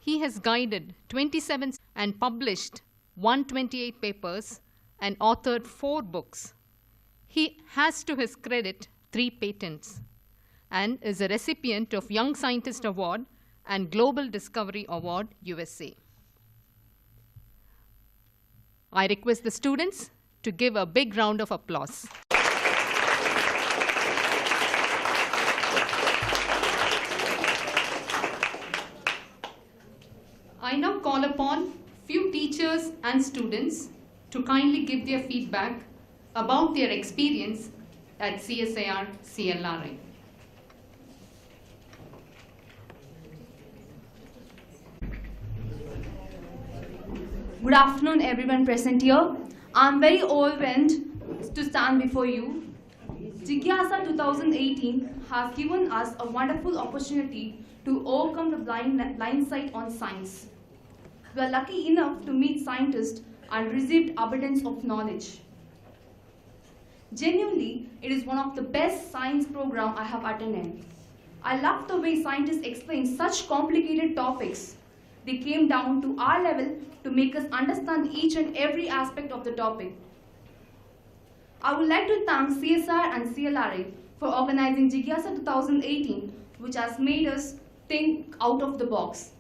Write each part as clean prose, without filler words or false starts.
He has guided 27 and published 128 papers and authored 4 books. He has to his credit 3 patents and is a recipient of Young Scientist Award and Global Discovery Award, USA. I request the students to give a big round of applause. I now call upon few teachers and students to kindly give their feedback about their experience at CSIR-CLRI. Good afternoon, everyone present here. I'm very overwhelmed to stand before you. Jigyasa 2018 has given us a wonderful opportunity to overcome the blind sight on science. We are lucky enough to meet scientists and received abundance of knowledge. Genuinely, it is one of the best science programs I have attended. I love the way scientists explain such complicated topics. They came down to our level to make us understand each and every aspect of the topic. I would like to thank CSIR and CLRI for organizing Jigyasa 2018, which has made us think out of the box.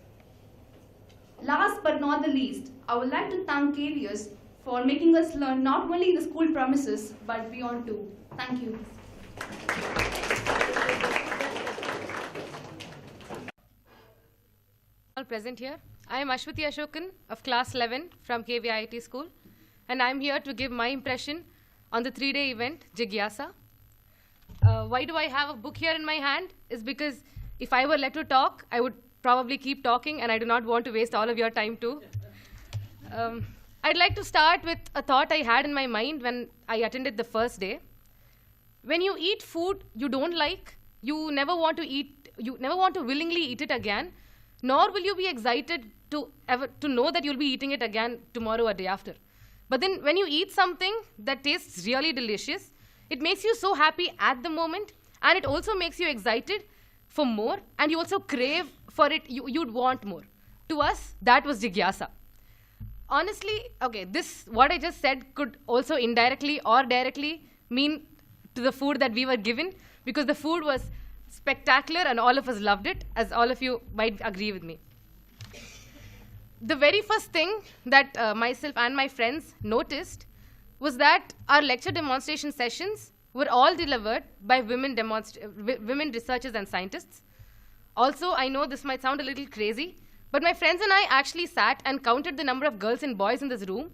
Last but not the least, I would like to thank KVS for making us learn not only in the school premises, but beyond too. Thank you. All present here. I am Ashwati Ashokan of class 11 from KVIT school, and I am here to give my impression on the 3-day event, Jigyasa. Why do I have a book here in my hand? Is because if I were let to talk, I would probably keep talking, and I do not want to waste all of your time too. I'd like to start with a thought I had in my mind when I attended the first day. When you eat food you don't like, you never want to willingly eat it again, nor will you be excited to know that you'll be eating it again tomorrow or day after. But then when you eat something that tastes really delicious, it makes you so happy at the moment, and it also makes you excited for more, and you also crave for it, you'd want more. To us, that was Jigyasa. Honestly, okay, what I just said could also indirectly or directly mean to the food that we were given, because the food was spectacular and all of us loved it, as all of you might agree with me. The very first thing that myself and my friends noticed was that our lecture demonstration sessions were all delivered by women researchers and scientists. Also, I know this might sound a little crazy, but my friends and I actually sat and counted the number of girls and boys in this room,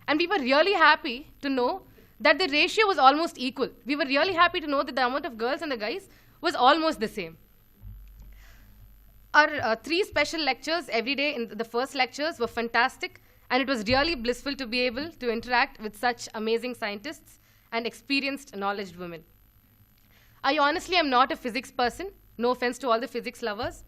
and we were really happy to know that the ratio was almost equal. We were really happy to know that the amount of girls and the guys was almost the same. Our 3 special lectures every day in the first lectures were fantastic, and it was really blissful to be able to interact with such amazing scientists and experienced, knowledge women. I honestly am not a physics person, no offense to all the physics lovers.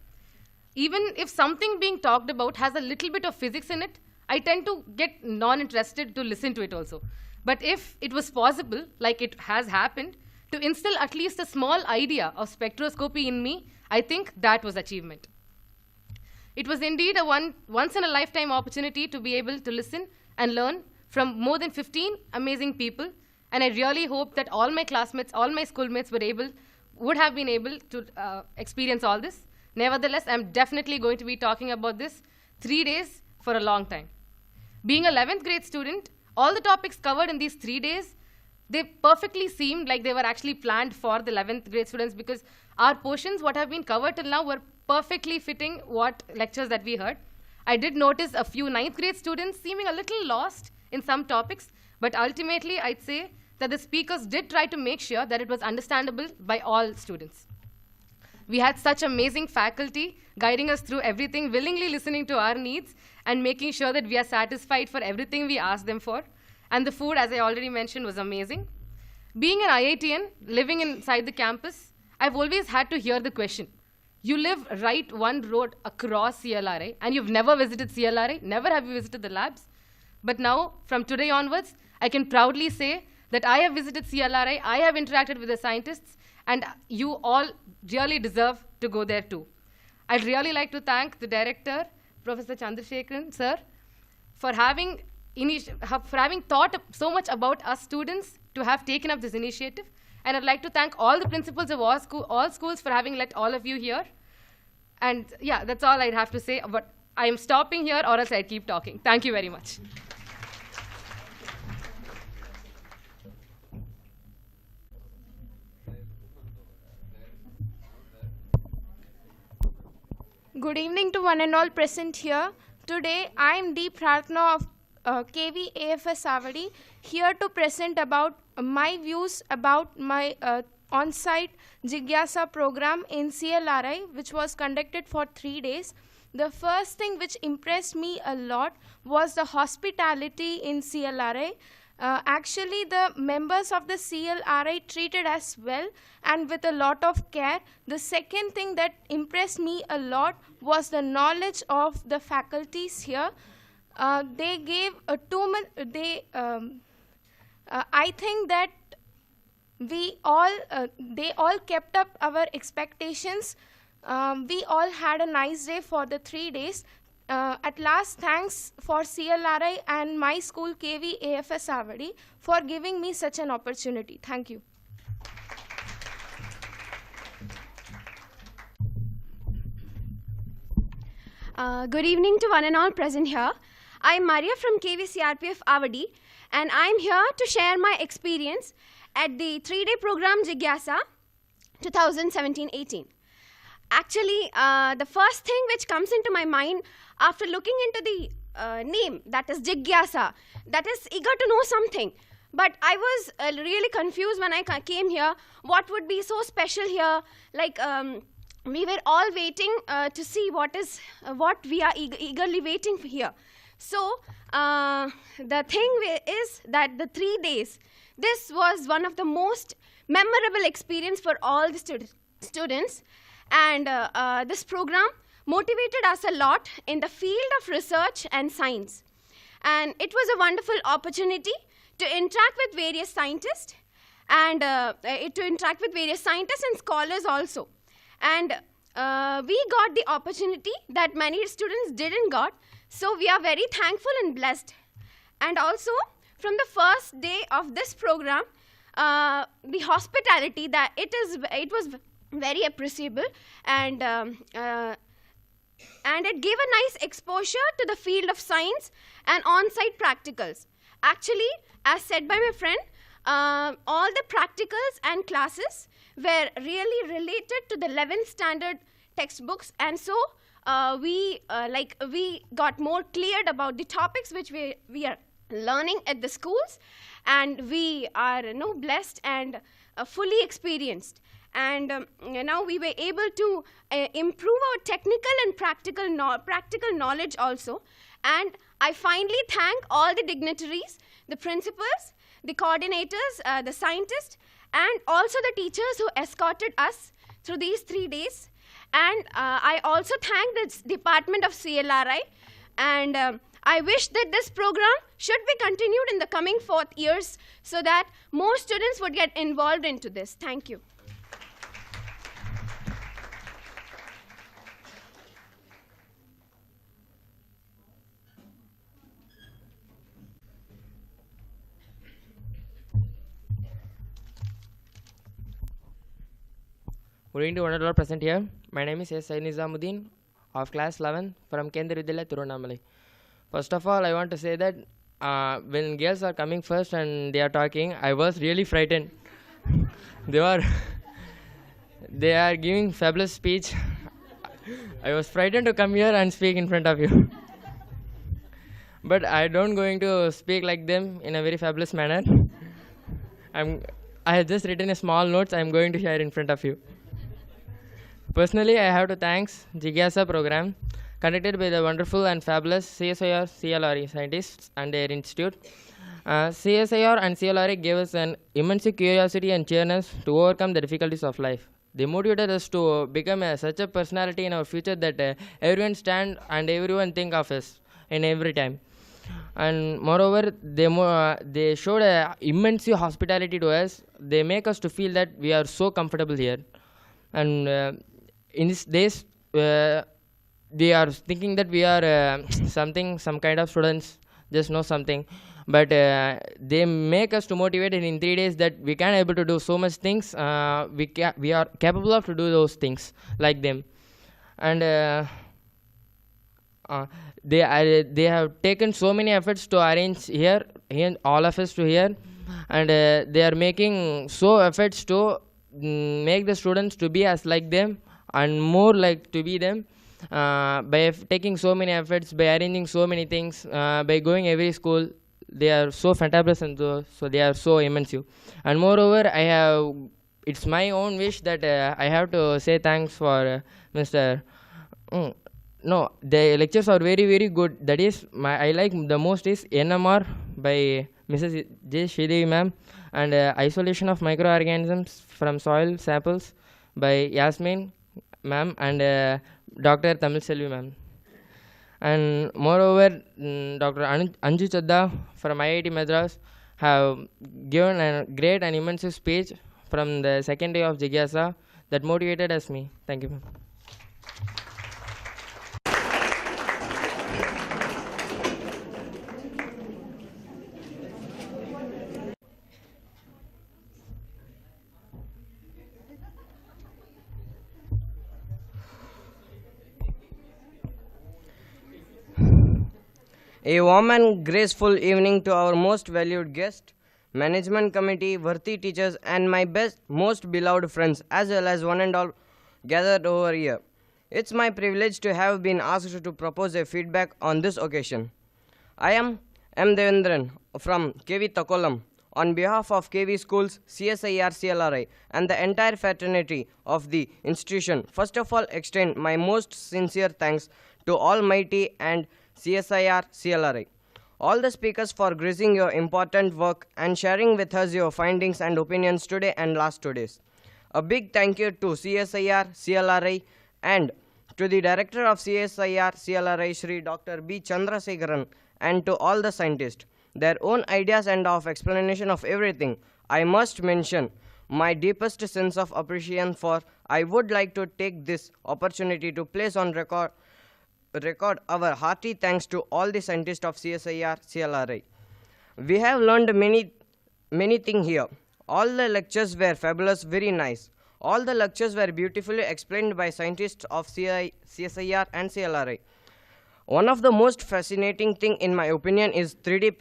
Even if something being talked about has a little bit of physics in it, I tend to get non-interested to listen to it also. But if it was possible, like it has happened, to instill at least a small idea of spectroscopy in me, I think that was achievement. It was indeed a once-in-a-lifetime opportunity to be able to listen and learn from more than 15 amazing people, and I really hope that all my classmates, all my schoolmates would have been able to experience all this. Nevertheless, I'm definitely going to be talking about this 3 days for a long time. Being an 11th grade student, all the topics covered in these 3 days, they perfectly seemed like they were actually planned for the 11th grade students, because our portions, what have been covered till now, were perfectly fitting what lectures that we heard. I did notice a few 9th grade students seeming a little lost in some topics, but ultimately I'd say that the speakers did try to make sure that it was understandable by all students. We had such amazing faculty guiding us through everything, willingly listening to our needs and making sure that we are satisfied for everything we asked them for. And the food, as I already mentioned, was amazing. Being an IITian, living inside the campus, I've always had to hear the question, you live right one road across CLRI, and you've never visited CLRI, never have you visited the labs. But now, from today onwards, I can proudly say that I have visited CLRI, I have interacted with the scientists, and you all really deserve to go there too. I'd really like to thank the director, Professor Chandrasekharan, sir, for having thought so much about us students to have taken up this initiative. And I'd like to thank all the principals of all schools for having let all of you here. And yeah, that's all I'd have to say. But I am stopping here, or else I'd keep talking. Thank you very much. Good evening to one and all present here. Today, I am D. Pratna of KV AFS Avadi, here to present about my views about my on-site Jigyasa program in CLRI, which was conducted for 3 days. The first thing which impressed me a lot was the hospitality in CLRI. Actually, the members of the CLRI treated us well and with a lot of care. The second thing that impressed me a lot was the knowledge of the faculties here. They gave a I think that they all kept up our expectations. We all had a nice day for the 3 days. At last, thanks for CLRI and my school KV AFS Avadi for giving me such an opportunity. Thank you. Good evening to one and all present here. I'm Maria from KV-CRPF Avadi, and I'm here to share my experience at the 3-day program Jigyasa 2017-18. Actually, the first thing which comes into my mind after looking into the name, that is Jigyasa, that is eager to know something. But I was really confused when I came here. What would be so special here? Like, we were all waiting to see what we are eagerly waiting for here. So, the thing is that the 3 days, this was one of the most memorable experience for all the students. And this program motivated us a lot in the field of research and science. And it was a wonderful opportunity to interact with various scientists and scholars also. And we got the opportunity that many students didn't got. So we are very thankful and blessed. And also, from the first day of this program, the hospitality, that it was very appreciable, and it gave a nice exposure to the field of science and on-site practicals. Actually, as said by my friend, all the practicals and classes were really related to the 11th standard textbooks, and so we got more cleared about the topics which we are learning at the schools, and we are blessed and fully experienced. And now we were able to improve our technical and practical knowledge also. And I finally thank all the dignitaries, the principals, the coordinators, the scientists, and also the teachers who escorted us through these 3 days. And I also thank the department of CLRI. And I wish that this program should be continued in the coming 4th years so that more students would get involved into this. Thank you. Good evening to one and all present here. My name is CSIR-CLRI of class 11 from Kendra Vidyalaya, Tirunnamalai. First of all, I want to say that when girls are coming first and they are talking, I was really frightened. They are giving fabulous speech. I was frightened to come here and speak in front of you. But I don't going to speak like them in a very fabulous manner. I have just written a small notes I am going to share in front of you. Personally, I have to thank Jigyasa program conducted by the wonderful and fabulous CSIR-CLRI scientists and their institute. CSIR and CLRI gave us an immense curiosity and cheeriness to overcome the difficulties of life. They motivated us to become such a personality in our future that everyone stand and everyone think of us in every time. And moreover, they showed immense hospitality to us. They make us to feel that we are so comfortable here. And in these days, we are thinking that we are some kind of students, just know something. But they make us to motivate, and in 3 days that we can able to do so much things. We are capable of to do those things like them. And they have taken so many efforts to arrange here all of us to here, and they are making so efforts to make the students to be as like them and more like to be them, by taking so many efforts, by arranging so many things, by going every school. They are so fantabulous, and so they are so immense. And moreover, it's my own wish that I have to say thanks for Mr. No, the lectures are very, very good. That is, I like the most is NMR by Mrs. J. Sridevi ma'am, and isolation of microorganisms from soil samples by Yasmin ma'am and Dr. Tamil Selvi ma'am. And moreover, Dr. Anju Chadda from IIT Madras have given a great and immense speech from the second day of Jigyasa that motivated us me. Thank you, ma'am. A warm and graceful evening to our most valued guest, management committee, worthy teachers, and my most beloved friends, as well as one and all gathered over here. It's my privilege to have been asked to propose a feedback on this occasion. I am M. Devendran from KV Takolam. On behalf of KV Schools, CSIR-CLRI, and the entire fraternity of the institution, first of all extend my most sincere thanks to Almighty and CSIR-CLRI, all the speakers for gracing your important work and sharing with us your findings and opinions today and last 2 days. A big thank you to CSIR-CLRI and to the Director of CSIR-CLRI, Shri Dr. B. Chandrasekharan, and to all the scientists. Their own ideas and of explanation of everything. I must mention my deepest sense of appreciation for. I would like to take this opportunity to place on record our hearty thanks to all the scientists of CSIR-CLRI. We have learned many things here. All the lectures were fabulous, very nice. All the lectures were beautifully explained by scientists of CSIR and CLRI. One of the most fascinating thing in my opinion is 3D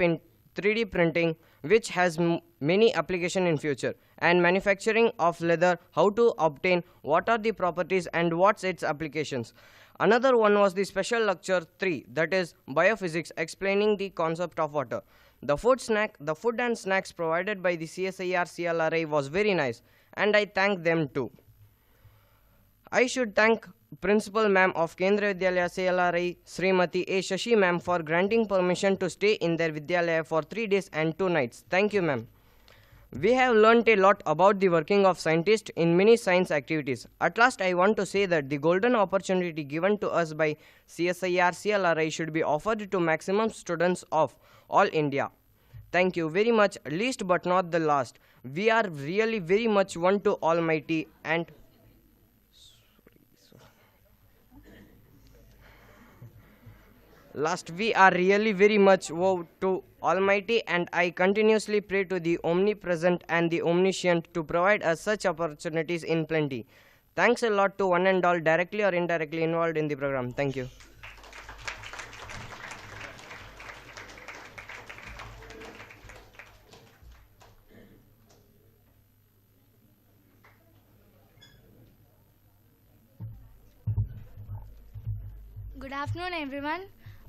printing, which has many applications in future, and manufacturing of leather, how to obtain, what are the properties and what's its applications. Another one was the special lecture 3, that is biophysics, explaining the concept of water. The food and snacks provided by the CSIR-CLRI was very nice, and I thank them too. I should thank Principal Ma'am of Kendra Vidyalaya CLRI, Srimati A. Shashi Ma'am, for granting permission to stay in their Vidyalaya for 3 days and 2 nights. Thank you, ma'am. We have learnt a lot about the working of scientists in many science activities. At last, I want to say that the golden opportunity given to us by CSIR-CLRI should be offered to maximum students of all India. Thank you very much. Least but not the last, we are really very much one to Almighty and we are really very much woe to Almighty, and I continuously pray to the omnipresent and the omniscient to provide us such opportunities in plenty. Thanks a lot to one and all directly or indirectly involved in the program. Thank you. Good afternoon, everyone.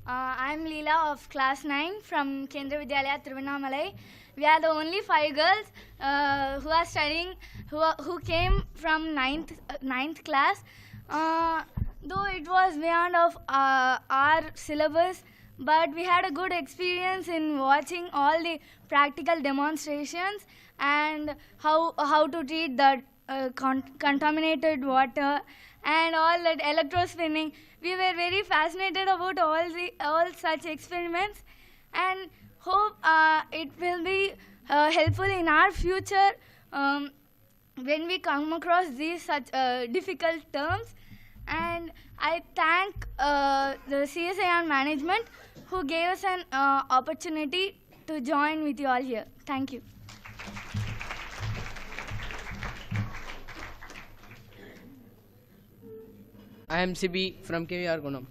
I am Leela of class 9 from Kendra Vidyalaya, Tiruvannamalai. We are the only 5 girls who are studying, who came from 9th class. Though it was beyond of our syllabus, but we had a good experience in watching all the practical demonstrations and how to treat the contaminated water and all that electrospinning. We were very fascinated about all such experiments, and hope it will be helpful in our future when we come across these such difficult terms. And I thank the CSIR management who gave us an opportunity to join with you all here. Thank you. I am Sibi from KVR Gunam.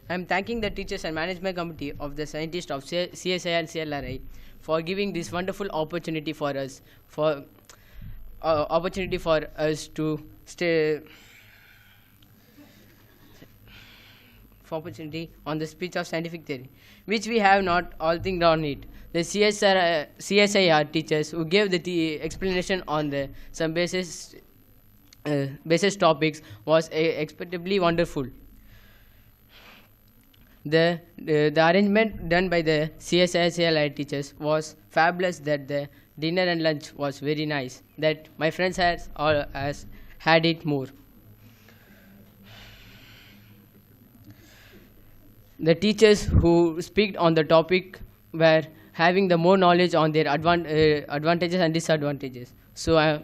I am thanking the teachers and management committee of the scientists of CSIR-CLRI for giving this wonderful opportunity for us, to stay. For opportunity on the speech of scientific theory, which we have not all think on it. The CSIR teachers who gave the explanation on the some basis topics was expectably wonderful. The arrangement done by the CSIR-CLRI teachers was fabulous. That the dinner and lunch was very nice. That my friends has had it more. The teachers who speak on the topic were having the more knowledge on their advantages and disadvantages. So I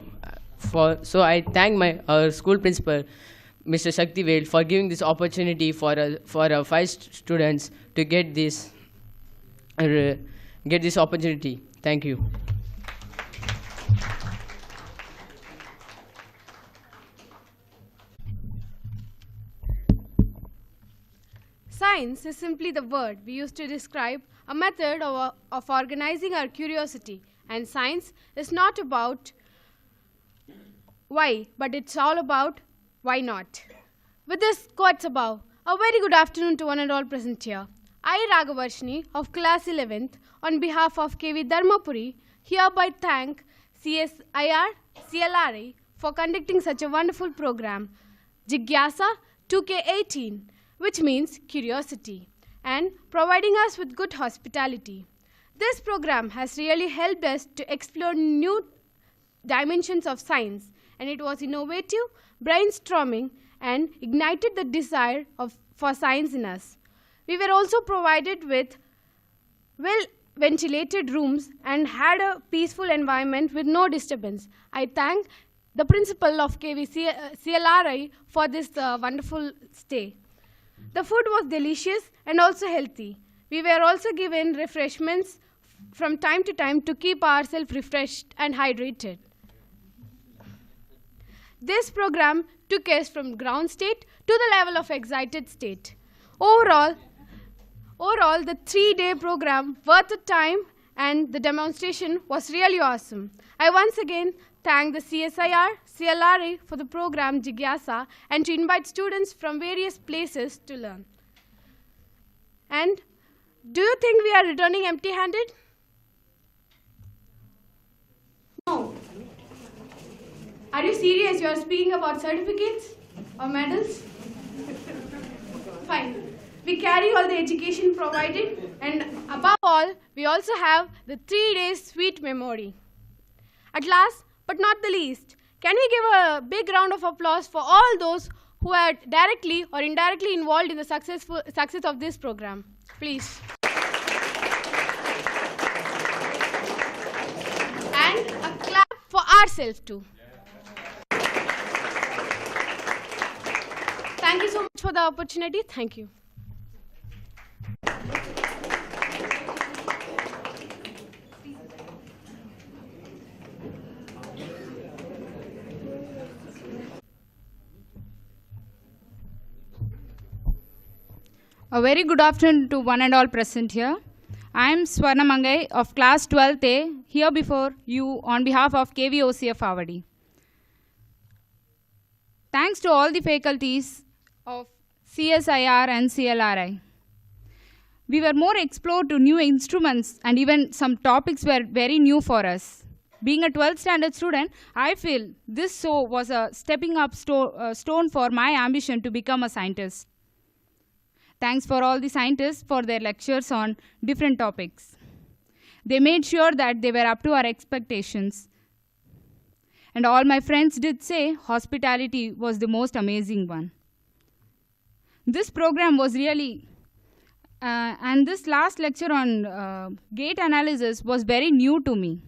thank my school principal, Mr. Shaktivel, for giving this opportunity for 5 students to get this opportunity. Thank you. Science is simply the word we use to describe a method of organizing our curiosity. And science is not about why, but it's all about why not. With this quotes above, a very good afternoon to one and all present here. I, Raghavarshini of class 11th, on behalf of KV Dharmapuri, hereby thank CSIR-CLRI for conducting such a wonderful program, Jigyasa 2K18, which means curiosity, and providing us with good hospitality. This program has really helped us to explore new dimensions of science, and it was innovative, brainstorming, and ignited the desire for science in us. We were also provided with well-ventilated rooms and had a peaceful environment with no disturbance. I thank the principal of CLRI for this wonderful stay. The food was delicious and also healthy. We were also given refreshments from time to time to keep ourselves refreshed and hydrated. This program took us from ground state to the level of excited state. Overall, the 3-day program worth the time, and the demonstration was really awesome. I once again thank the CSIR-CLRI for the program Jigyasa and to invite students from various places to learn. And do you think we are returning empty-handed? No. Are you serious? You are speaking about certificates or medals? Fine. We carry all the education provided, and above all, we also have the 3-day sweet memory. At last, but not the least, can we give a big round of applause for all those who are directly or indirectly involved in the success of this program? Please. And a clap for ourselves too. Thank you so much for the opportunity. Thank you. A very good afternoon to one and all present here. I am Swarna Mangai of class 12th A, here before you on behalf of KVOCF Avadi. Thanks to all the faculties of CSIR and CLRI. We were more explored to new instruments, and even some topics were very new for us. Being a 12th standard student, I feel this show was a stepping up stone for my ambition to become a scientist. Thanks for all the scientists for their lectures on different topics. They made sure that they were up to our expectations. And all my friends did say hospitality was the most amazing one. This program was really, and this last lecture on gate analysis was very new to me.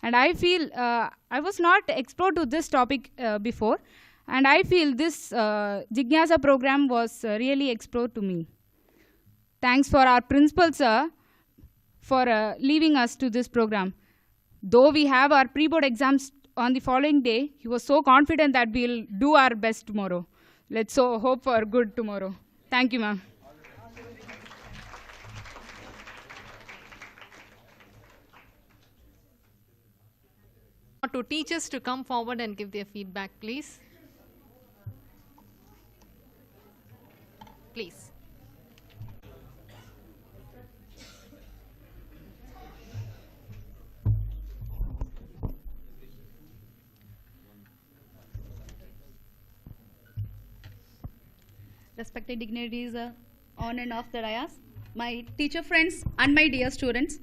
And I feel I was not exposed to this topic before. And I feel this Jigyasa program was really explored to me. Thanks for our principal, sir, for leaving us to this program. Though we have our pre-board exams on the following day, he was so confident that we'll do our best tomorrow. Let's so hope for good tomorrow. Thank you, ma'am. To teachers to come forward and give their feedback, please. Please. Respected dignitaries on and off the dais, my teacher friends and my dear students,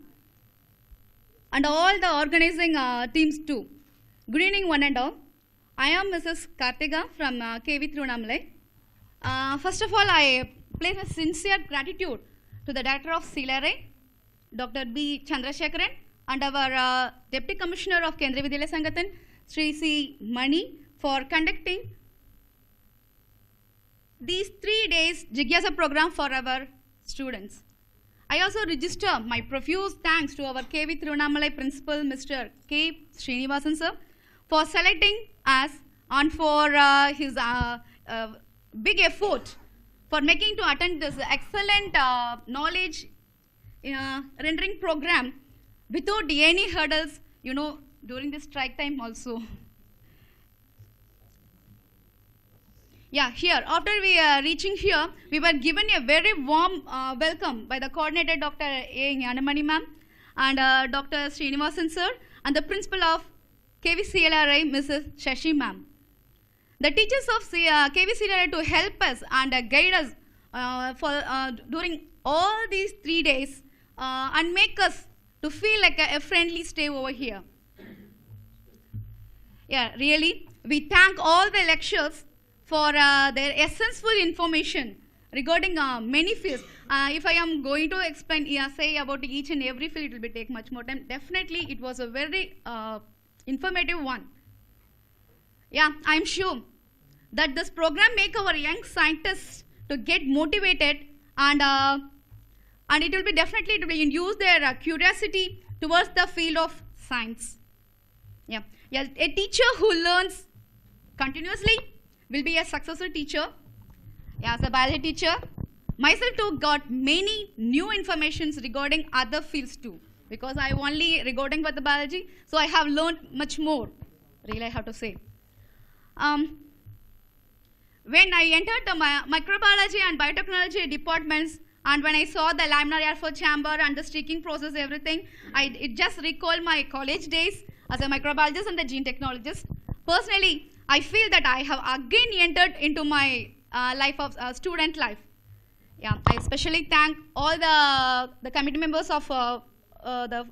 and all the organizing teams too. Good evening one and all. I am Mrs. Kartika from KV Tiruvannamalai. First of all, I place my sincere gratitude to the Director of CLRI, Dr. B. Chandrasekharan, and our Deputy Commissioner of Kendriya Vidyalaya Sangathan, Sri C. Mani, for conducting these 3 days Jigyasa program for our students. I also register my profuse thanks to our KV Tiruvannamalai Principal, Mr. K. Srinivasan sir, for selecting us and for his big effort for making to attend this excellent knowledge rendering program without any hurdles, during this strike time also. Yeah, here, after we reaching here, we were given a very warm welcome by the coordinator, Dr. A. Nyanamani ma'am, and Dr. Srinivasan sir, and the principal of KVCLRI, Mrs. Shashi ma'am. The teachers of KVCLRI to help us and guide us during all these 3 days and make us to feel like a friendly stay over here. Yeah, really, we thank all the lecturers for their essential information regarding many fields. If I am going to explain, say about each and every field, it will take much more time. Definitely, it was a very informative one. Yeah, I'm sure that this program make our young scientists to get motivated, and it will be definitely to induce their curiosity towards the field of science. Yeah, a teacher who learns continuously will be a successful teacher. Yeah, as a biology teacher, myself too got many new informations regarding other fields too, because I only regarding with the biology, so I have learned much more, really I have to say. When I entered the microbiology and biotechnology departments, and when I saw the laminar air flow chamber and the streaking process, everything, it just recalled my college days as a microbiologist and a gene technologist. Personally, I feel that I have again entered into my life of student life. Yeah, I especially thank all the committee members of the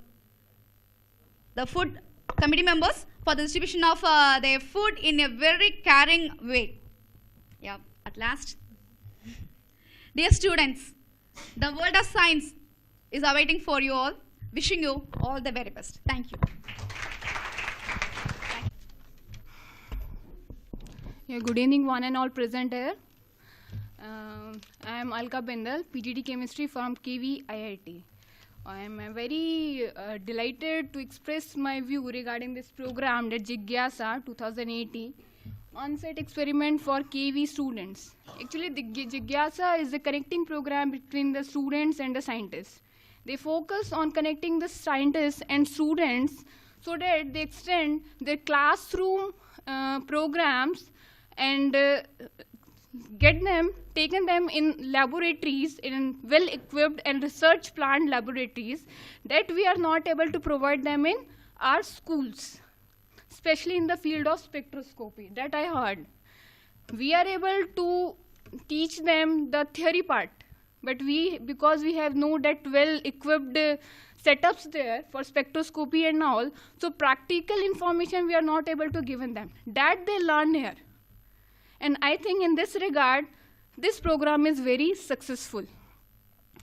food committee members for the distribution of their food in a very caring way. Yeah, at last. Dear students, the world of science is awaiting for you all. Wishing you all the very best. Thank you. Yeah, good evening, one and all present here. I am Alka Bendal, PGD Chemistry from KV IIT. I am very delighted to express my view regarding this program, that Jigyasa 2018 on-site experiment for KV students. Actually, the Jigyasa is the connecting program between the students and the scientists. They focus on connecting the scientists and students so that they extend their classroom programs and taken them in laboratories, in well-equipped and research-planned laboratories that we are not able to provide them in our schools, especially in the field of spectroscopy, that I heard. We are able to teach them the theory part, but because we have no that well-equipped setups there for spectroscopy and all, so practical information we are not able to give them. That they learn here. And I think in this regard, this program is very successful.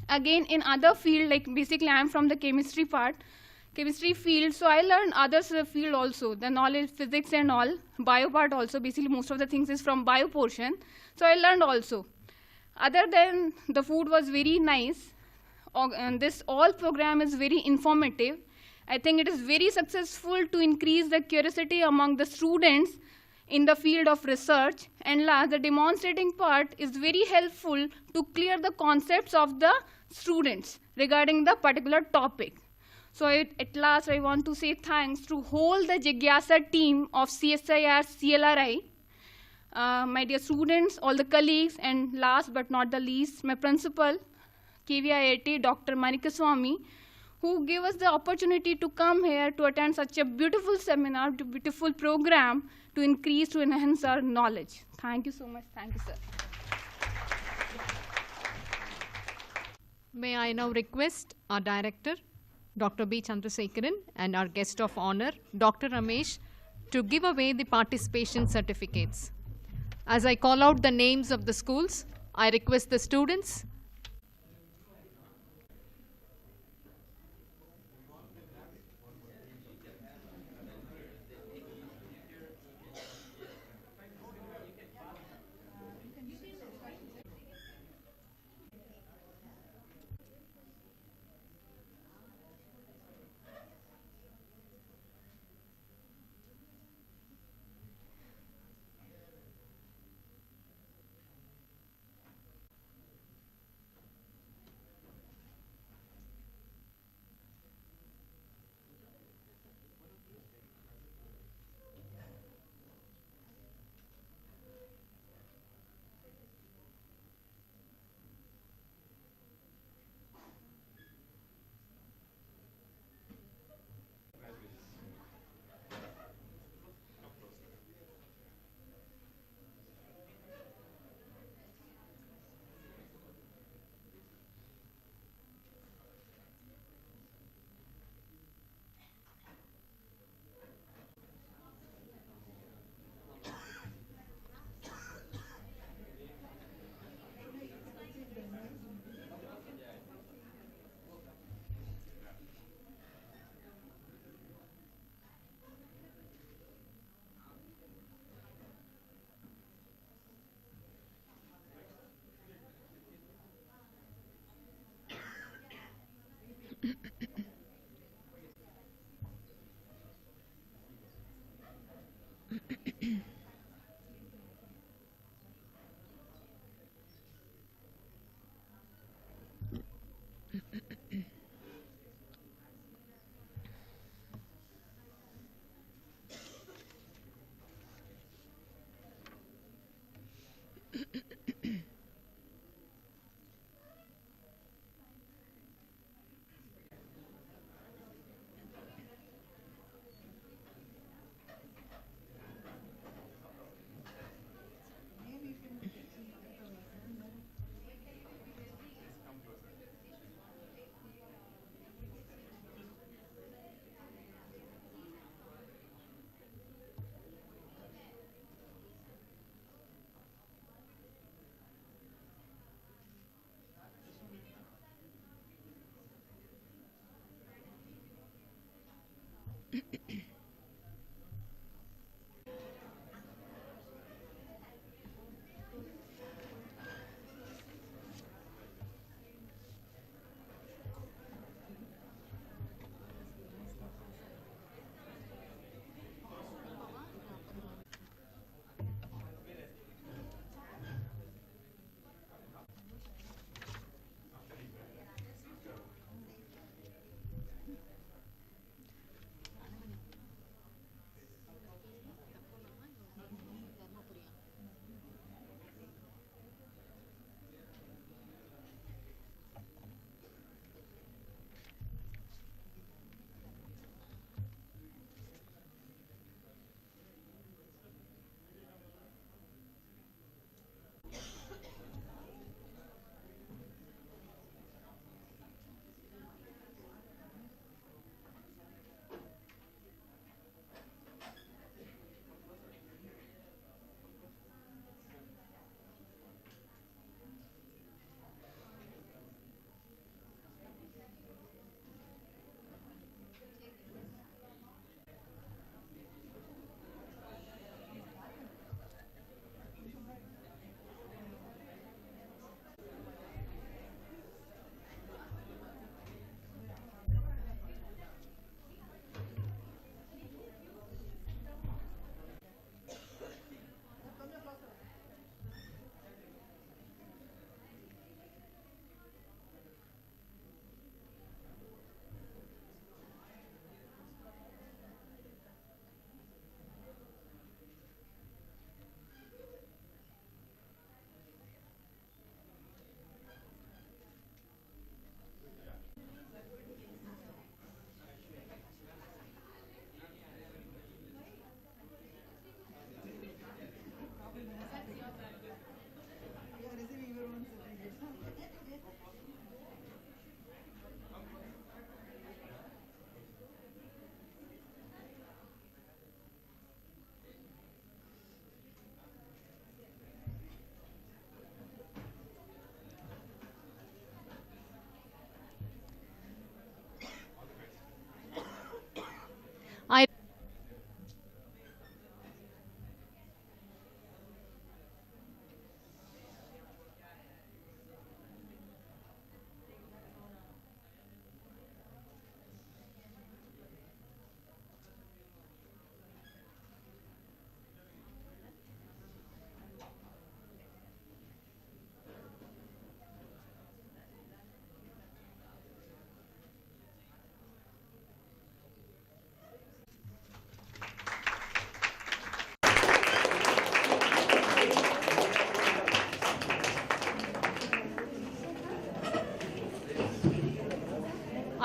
Again, in other field, like basically I am from the chemistry part, chemistry field, so I learned other field also, the knowledge, physics and all, bio part also, basically most of the things is from bio portion, so I learned also. Other than the food was very nice, and this all program is very informative. I think it is very successful to increase the curiosity among the students in the field of research, and last, the demonstrating part is very helpful to clear the concepts of the students regarding the particular topic. So at last, I want to say thanks to whole the Jigyasa team of CSIR-CLRI, my dear students, all the colleagues, and last but not the least, my principal, KVIIT, Dr. Manikaswamy, who gave us the opportunity to come here to attend such a beautiful seminar, beautiful program to enhance our knowledge. Thank you so much. Thank you, sir. May I now request our director, Dr. B. Chandrasekharan, and our guest of honor, Dr. Ramesh, to give away the participation certificates. As I call out the names of the schools, I request the students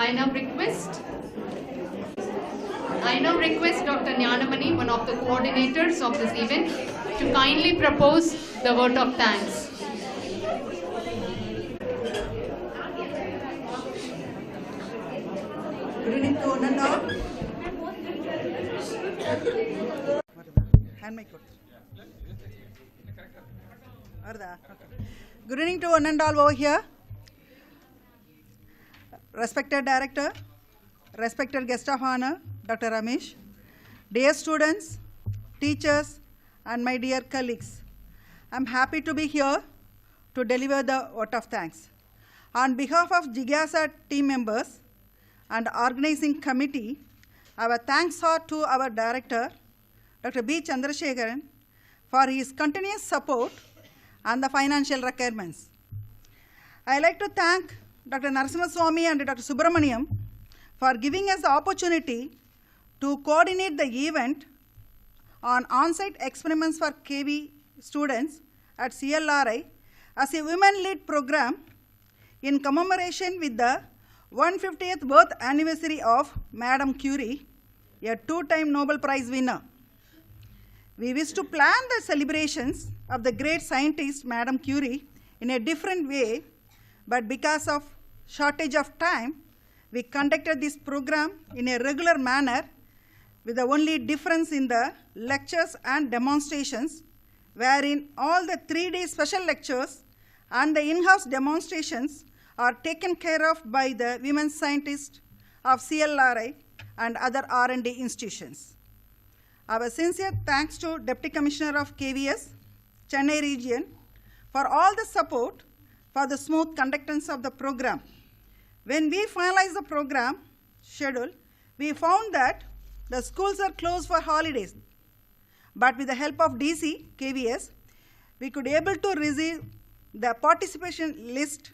I now request Dr. Nyanamani, one of the coordinators of this event, to kindly propose the vote of thanks. Good evening to one and all. Hand mic. Good evening to one and all over here. Respected Director, respected guest of honor, Dr. Ramesh, dear students, teachers, and my dear colleagues, I'm happy to be here to deliver the vote of thanks. On behalf of Jigyasa team members and organizing committee, our thanks are to our director, Dr. B. Chandrasekharan, for his continuous support and the financial requirements. I'd like to thank Dr. Narasimhaswamy and Dr. Subramaniam for giving us the opportunity to coordinate the event on on-site experiments for KV students at CLRI as a women-led program in commemoration with the 150th birth anniversary of Madam Curie, a two-time Nobel Prize winner. We wish to plan the celebrations of the great scientist Madam Curie in a different way, but because of shortage of time, we conducted this program in a regular manner with the only difference in the lectures and demonstrations, wherein all the 3-day special lectures and the in-house demonstrations are taken care of by the women scientists of CLRI and other R&D institutions. Our sincere thanks to Deputy Commissioner of KVS, Chennai region, for all the support for the smooth conductance of the program. When we finalized the program schedule, we found that the schools are closed for holidays. But with the help of DC, KVS, we could able to receive the participation list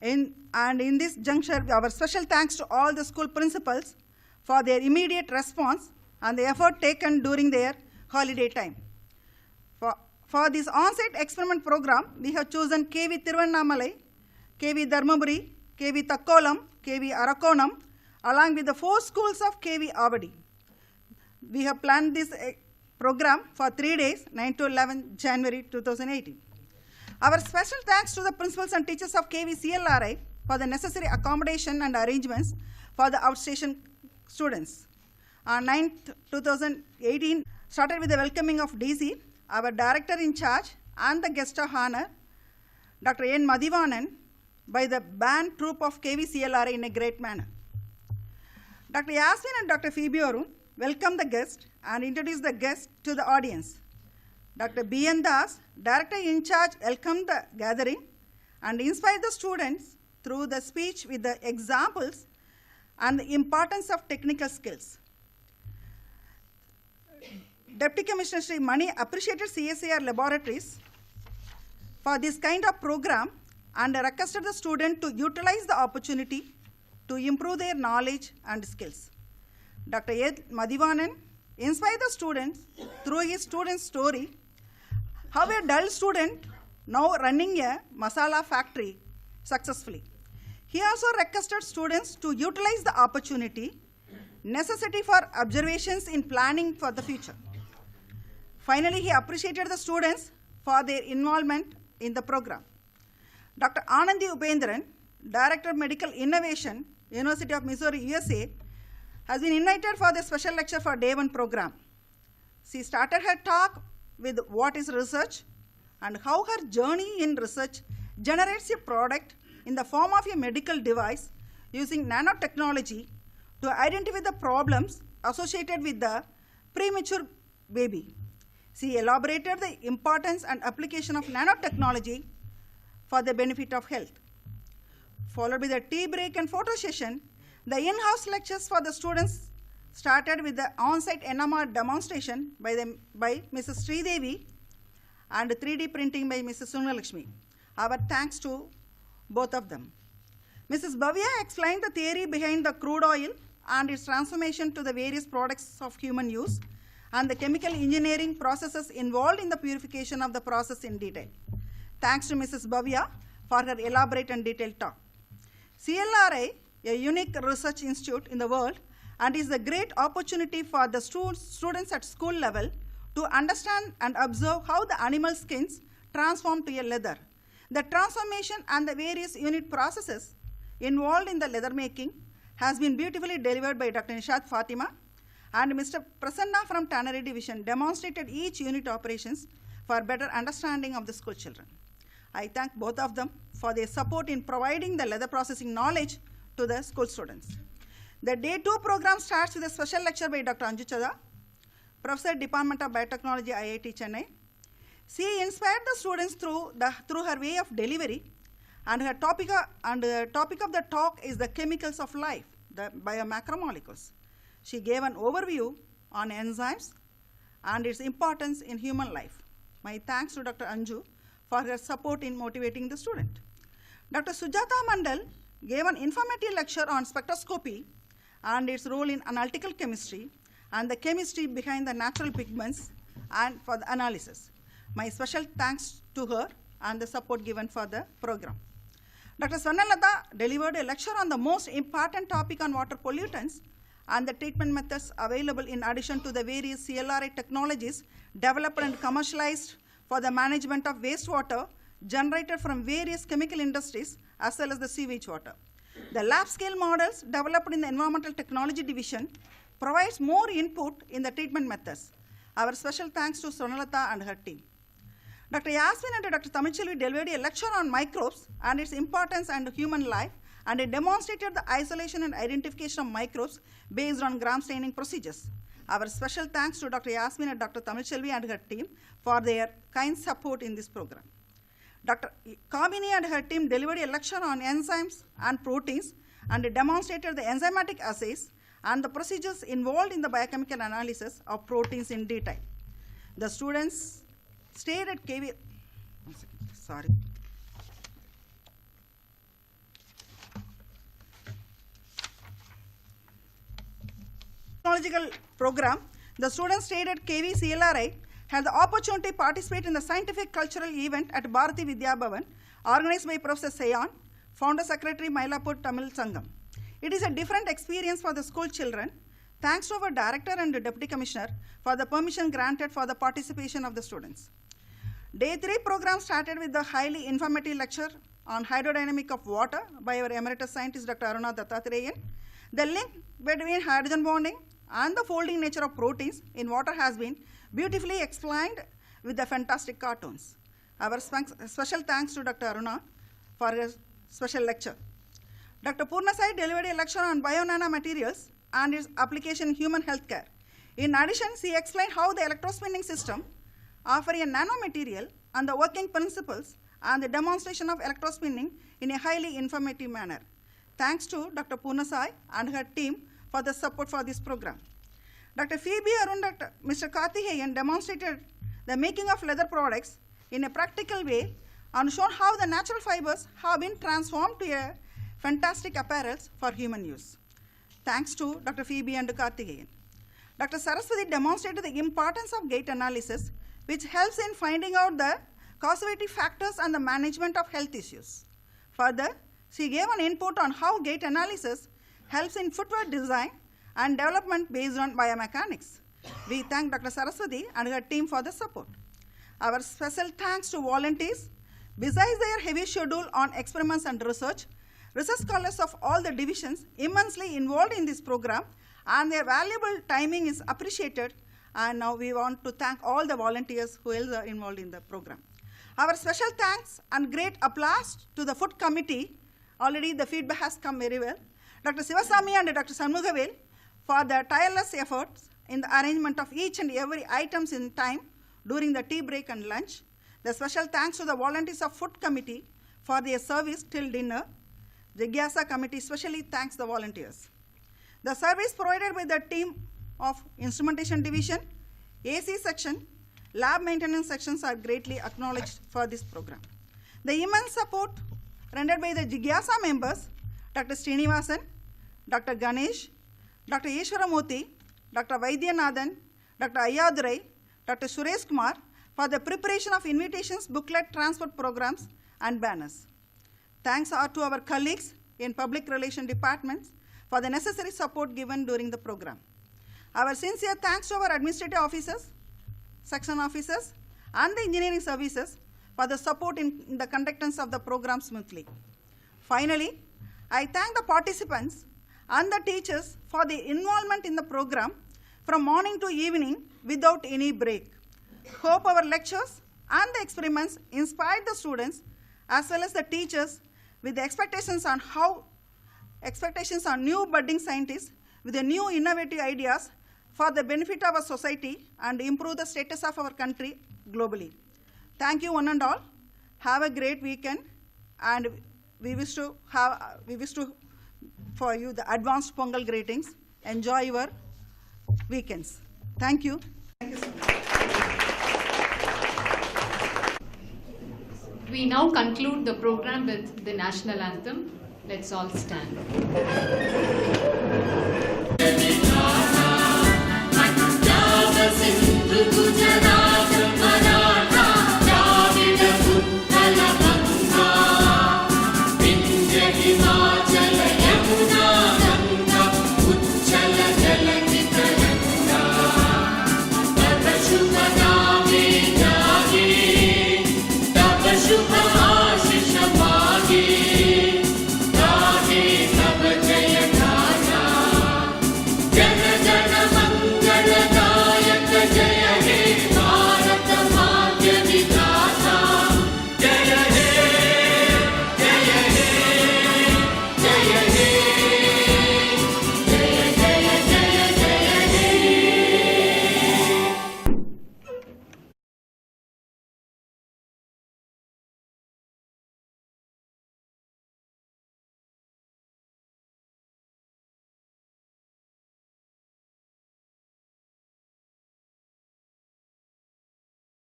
and in this juncture, our special thanks to all the school principals for their immediate response and the effort taken during their holiday time. For this on-site experiment program, we have chosen KV Tiruvannamalai, KV Dharmaburi, KV Takkolam, KV Arakonam, along with the 4 schools of KV Avadi. We have planned this program for 3 days, 9 to 11 January 2018. Our special thanks to the principals and teachers of KV CLRI for the necessary accommodation and arrangements for the outstation students. On 9th 2018, started with the welcoming of DC, our director in charge and the guest of honor, Dr. N. Madhivanan, by the band troupe of KV CLRI in a great manner. Dr. Yasmin and Dr. Phoebe Arun welcomed the guest and introduced the guest to the audience. Dr. B. N. Das, director in charge, welcomed the gathering and inspired the students through the speech with the examples and the importance of technical skills. Deputy Commissioner Sri Mani appreciated CSIR laboratories for this kind of program and requested the student to utilize the opportunity to improve their knowledge and skills. Dr. Ed Madhivanan inspired the students through his student's story how a dull student now running a masala factory successfully. He also requested students to utilize the opportunity necessity for observations in planning for the future. Finally, he appreciated the students for their involvement in the program. Dr. Anandi Upendran, Director of Medical Innovation, University of Missouri, USA, has been invited for the special lecture for Day 1 program. She started her talk with what is research and how her journey in research generates a product in the form of a medical device using nanotechnology to identify the problems associated with the premature baby. She elaborated the importance and application of nanotechnology for the benefit of health. Followed by the tea break and photo session, the in-house lectures for the students started with the on-site NMR demonstration by Mrs. Sridevi and 3D printing by Mrs. Sunalakshmi. Our thanks to both of them. Mrs. Bhavya explained the theory behind the crude oil and its transformation to the various products of human use and the chemical engineering processes involved in the purification of the process in detail. Thanks to Mrs. Bhavya for her elaborate and detailed talk. CLRI a unique research institute in the world, and is a great opportunity for the students at school level to understand and observe how the animal skins transform to a leather. The transformation and the various unit processes involved in the leather making has been beautifully delivered by Dr. Nishad Fatima, and Mr. Prasanna from Tannery Division demonstrated each unit operations for better understanding of the school children. I thank both of them for their support in providing the leather processing knowledge to the school students. The Day 2 program starts with a special lecture by Dr. Anju Chada, Professor, Department of Biotechnology, IIT Chennai. She inspired the students through her way of delivery, and her topic of the talk is the chemicals of life, the biomacromolecules. She gave an overview on enzymes and its importance in human life. My thanks to Dr. Anju for her support in motivating the student. Dr. Sujata Mandal gave an informative lecture on spectroscopy and its role in analytical chemistry and the chemistry behind the natural pigments and for the analysis. My special thanks to her and the support given for the program. Dr. Swarnalata delivered a lecture on the most important topic on water pollutants and the treatment methods available in addition to the various CLRI technologies developed and commercialized for the management of wastewater generated from various chemical industries as well as the sewage water. The lab scale models developed in the Environmental Technology Division provides more input in the treatment methods. Our special thanks to Sonalata and her team. Dr. Yasmin and Dr. Tamilchelvi delivered a lecture on microbes and its importance and human life, and it demonstrated the isolation and identification of microbes based on gram staining procedures. Our special thanks to Dr. Yasmin and Dr. Tamilchelvi and her team for their kind support in this program. Dr. Kamini and her team delivered a lecture on enzymes and proteins, and it demonstrated the enzymatic assays and the procedures involved in the biochemical analysis of proteins in detail. The students stayed at KV. Technological program, the students stayed at KV CLRI had the opportunity to participate in the scientific cultural event at Bharati Vidya Bhavan, organized by Professor Sayan, Founder Secretary Mailapur Tamil Sangam. It is a different experience for the school children. Thanks to our Director and Deputy Commissioner for the permission granted for the participation of the students. Day 3 program started with the highly informative lecture on hydrodynamic of water by our emeritus scientist Dr. Aruna Dattatreyan. The link between hydrogen bonding and the folding nature of proteins in water has been beautifully explained with the fantastic cartoons. Our special thanks to Dr. Aruna for her special lecture. Dr. Purnasai delivered a lecture on bio-nanomaterials and its application in human healthcare. In addition, she explained how the electrospinning system offers a nanomaterial and the working principles and the demonstration of electrospinning in a highly informative manner. Thanks to Dr. Purnasai and her team for the support for this program. Dr. Phoebe Arun, Dr. Mr. Karthikeyan demonstrated the making of leather products in a practical way and shown how the natural fibers have been transformed to a fantastic apparels for human use. Thanks to Dr. Phoebe and Karthikeyan. Dr. Saraswati demonstrated the importance of gait analysis, which helps in finding out the causative factors and the management of health issues. Further, she gave an input on how gait analysis helps in footwear design and development based on biomechanics. We thank Dr. Saraswati and her team for the support. Our special thanks to volunteers. Besides their heavy schedule on experiments and research scholars of all the divisions immensely involved in this program, and their valuable timing is appreciated. And now we want to thank all the volunteers who else are involved in the program. Our special thanks and great applause to the food committee. Already the feedback has come very well. Dr. Sivasamy and Dr. Sanmugavel for their tireless efforts in the arrangement of each and every items in time during the tea break and lunch. The special thanks to the volunteers of food committee for their service till dinner. Jigyasa committee especially thanks the volunteers. The service provided by the team of instrumentation division, AC section, lab maintenance sections are greatly acknowledged for this program. The immense support rendered by the Jigyasa members, Dr. Srinivasan, Dr. Ganesh, Dr. Ishwaramurthy, Dr. Vaidyanathan, Dr. Ayadurai, Dr. Suresh Kumar for the preparation of invitations, booklet, transport programs and banners. Thanks are to our colleagues, in public relation departments for the necessary support given during the program. Our sincere thanks to our administrative officers, section officers, and the engineering services for the support in the conductance of the program smoothly. Finally, I thank the participants and the teachers for the involvement in the program from morning to evening without any break. Hope our lectures and the experiments inspired the students as well as the teachers with the expectations on new budding scientists with the new innovative ideas for the benefit of our society and improve the status of our country globally. Thank you one and all. Have a great weekend, and we wish for you the advanced Pongal greetings. Enjoy your weekends. Thank you. Thank you so much. We now conclude the program with the national anthem. Let's all stand.